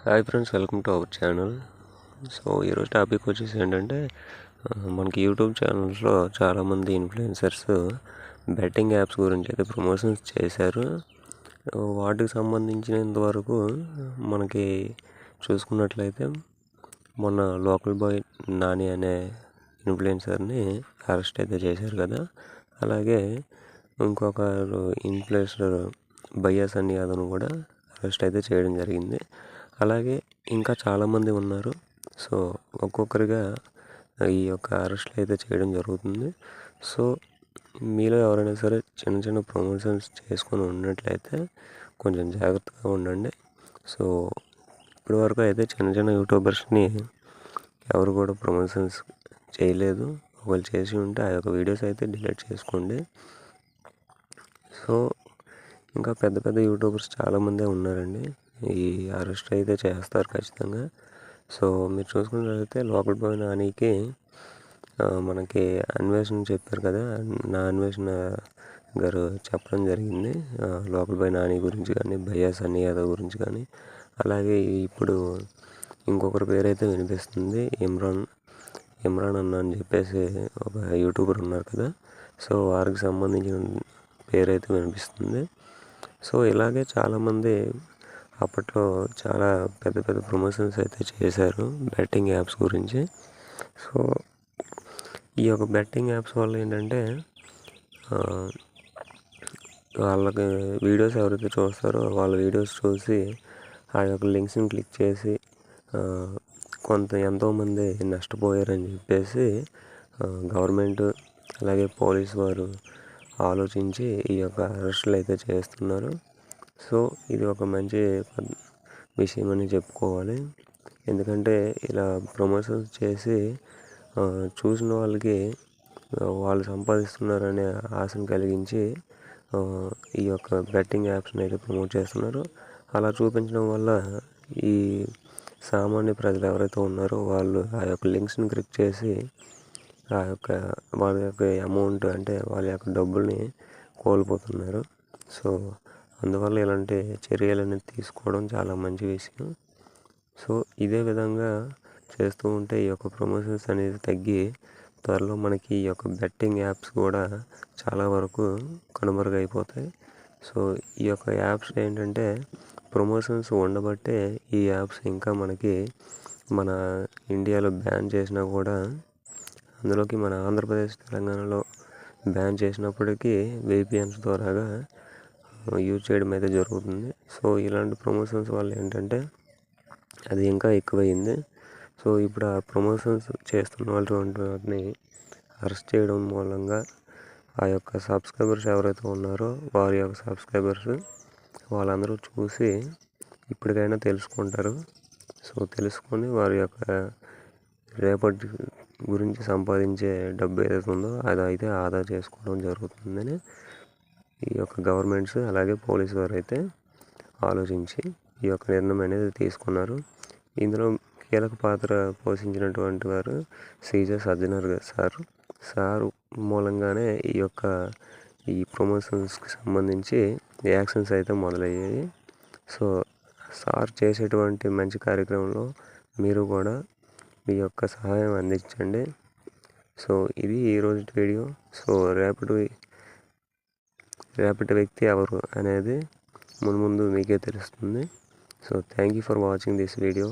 Hi friends, welcome to our channel. So ఈరోజు topic వచ్చేసి ఏంటంటే మనకి యూట్యూబ్ ఛానల్స్లో చాలామంది ఇన్ఫ్లుయెన్సర్స్ బెట్టింగ్ యాప్స్ గురించి అయితే ప్రమోషన్స్ చేశారు. వాటికి సంబంధించినంత వరకు మనకి చూసుకున్నట్లయితే మొన్న లోకల్ బాయ్ నాని అనే ఇన్ఫ్లుయెన్సర్ని అరెస్ట్ అయితే చేశారు కదా. అలాగే ఇంకొకరు ఇన్ఫ్లుయెన్సర్ బయ్యాస్ అని అతను కూడా అరెస్ట్ అయితే చేయడం జరిగింది. అలాగే ఇంకా చాలామంది ఉన్నారు. సో ఒక్కొక్కరిగా ఈ యొక్క అరెస్ట్లు అయితే చేయడం జరుగుతుంది. సో మీలో ఎవరైనా సరే చిన్న చిన్న ప్రమోషన్స్ చేసుకొని ఉన్నట్లయితే కొంచెం జాగ్రత్తగా ఉండండి. సో ఇప్పటివరకు అయితే చిన్న చిన్న యూట్యూబర్స్ని ఎవరు కూడా ప్రమోషన్స్ చేయలేదు. ఒకవేళ చేసి ఉంటే ఆ యొక్క వీడియోస్ అయితే డిలీట్ చేసుకోండి. సో ఇంకా పెద్ద పెద్ద యూట్యూబర్స్ చాలామందే ఉన్నారండి. ఈ అరెస్ట్ అయితే చేస్తారు ఖచ్చితంగా. సో మీరు చూసుకున్నట్లయితే లోకల్ బాయ్ నానికి మనకి అన్వేషణ చెప్పారు కదా, నా అన్వేషణ గారు చెప్పడం జరిగింది లోకల్ బాయ్ నాని గురించి కానీ, భయ్యా సన్నీ యాదవ్ గురించి కానీ. అలాగే ఇప్పుడు ఇంకొకరి పేరైతే వినిపిస్తుంది, ఇమ్రాన్ అన్న అని చెప్పేసి ఒక యూట్యూబర్ ఉన్నారు కదా. సో వారికి సంబంధించిన పేరైతే వినిపిస్తుంది. సో ఇలాగే చాలామంది అప్పట్లో చాలా పెద్ద పెద్ద ప్రమోషన్స్ అయితే చేశారు బెట్టింగ్ యాప్స్ గురించి. సో ఈ యొక్క బెట్టింగ్ యాప్స్ వల్ల ఏంటంటే వాళ్ళకి వీడియోస్ ఎవరైతే చూస్తారో వాళ్ళ వీడియోస్ చూసి ఆ యొక్క లింక్స్ని క్లిక్ చేసి ఎంతోమంది నష్టపోయారని చెప్పేసి గవర్నమెంట్ అలాగే పోలీస్ వారు ఆలోచించి ఈ యొక్క అరెస్టులు అయితే చేస్తున్నారు. సో ఇది ఒక మంచి విషయం అని చెప్పుకోవాలి. ఎందుకంటే ఇలా ప్రమోషన్స్ చేసి చూసిన వాళ్ళకి వాళ్ళు సంపాదిస్తున్నారనే ఆశను కలిగించి ఈ యొక్క బెట్టింగ్ యాప్స్ని అయితే ప్రమోట్ చేస్తున్నారు. అలా చూపించడం వల్ల ఈ సామాన్య ప్రజలు ఎవరైతే ఉన్నారో వాళ్ళు ఆ యొక్క లింక్స్ని క్లిక్ చేసి వాళ్ళ యొక్క అమౌంట్, అంటే వాళ్ళ యొక్క డబ్బుల్ని కోల్పోతున్నారు. సో అందువల్ల ఇలాంటి చర్యలు అనేది తీసుకోవడం చాలా మంచి విషయం. సో ఇదే విధంగా చేస్తూ ఉంటే ఈ యొక్క ప్రమోషన్స్ అనేది తగ్గి త్వరలో మనకి ఈ యొక్క బెట్టింగ్ యాప్స్ కూడా చాలా వరకు కనుమరుగైపోతాయి. సో ఈ యొక్క యాప్స్ ఏంటంటే ప్రమోషన్స్ ఉండబట్టే ఈ యాప్స్ ఇంకా మనకి మన ఇండియాలో బ్యాన్ చేసినా కూడా, అందులోకి మన ఆంధ్రప్రదేశ్ తెలంగాణలో బ్యాన్ చేసినప్పటికీ VPNs ద్వారాగా యూజ్ చేయడం అయితే జరుగుతుంది. సో ఇలాంటి ప్రమోషన్స్ వల్ల ఏంటంటే అది ఇంకా ఎక్కువైంది. సో ఇప్పుడు ఆ ప్రమోషన్స్ చేస్తున్న వాటిని అరెస్ట్ చేయడం మూలంగా ఆ యొక్క సబ్స్క్రైబర్స్ ఎవరైతే ఉన్నారో వారి యొక్క సబ్స్క్రైబర్స్ వాళ్ళందరూ చూసి ఇప్పటికైనా తెలుసుకుంటారు. సో తెలుసుకొని వారి యొక్క రేపటి గురించి సంపాదించే డబ్బు ఏదైతే ఉందో అది అయితే ఆదా చేసుకోవడం జరుగుతుందని ఈ యొక్క గవర్నమెంట్స్ అలాగే పోలీసు వారు అయితే ఆలోచించి ఈ యొక్క నిర్ణయం అనేది తీసుకున్నారు. ఇందులో కీలక పాత్ర పోషించినటువంటి వారు CJ సజ్జనర్ సార్ మూలంగానే ఈ ప్రమోషన్స్కి సంబంధించి యాక్షన్స్ అయితే మొదలయ్యాయి. సో సార్ చేసేటువంటి మంచి కార్యక్రమంలో మీరు కూడా మీ యొక్క సహాయం అందించండి. సో ఇది ఈరోజు వీడియో. సో రేపటి వ్యక్తి ఎవరు అనేది ముందు మీకే తెలుస్తుంది. So thank you for watching this video.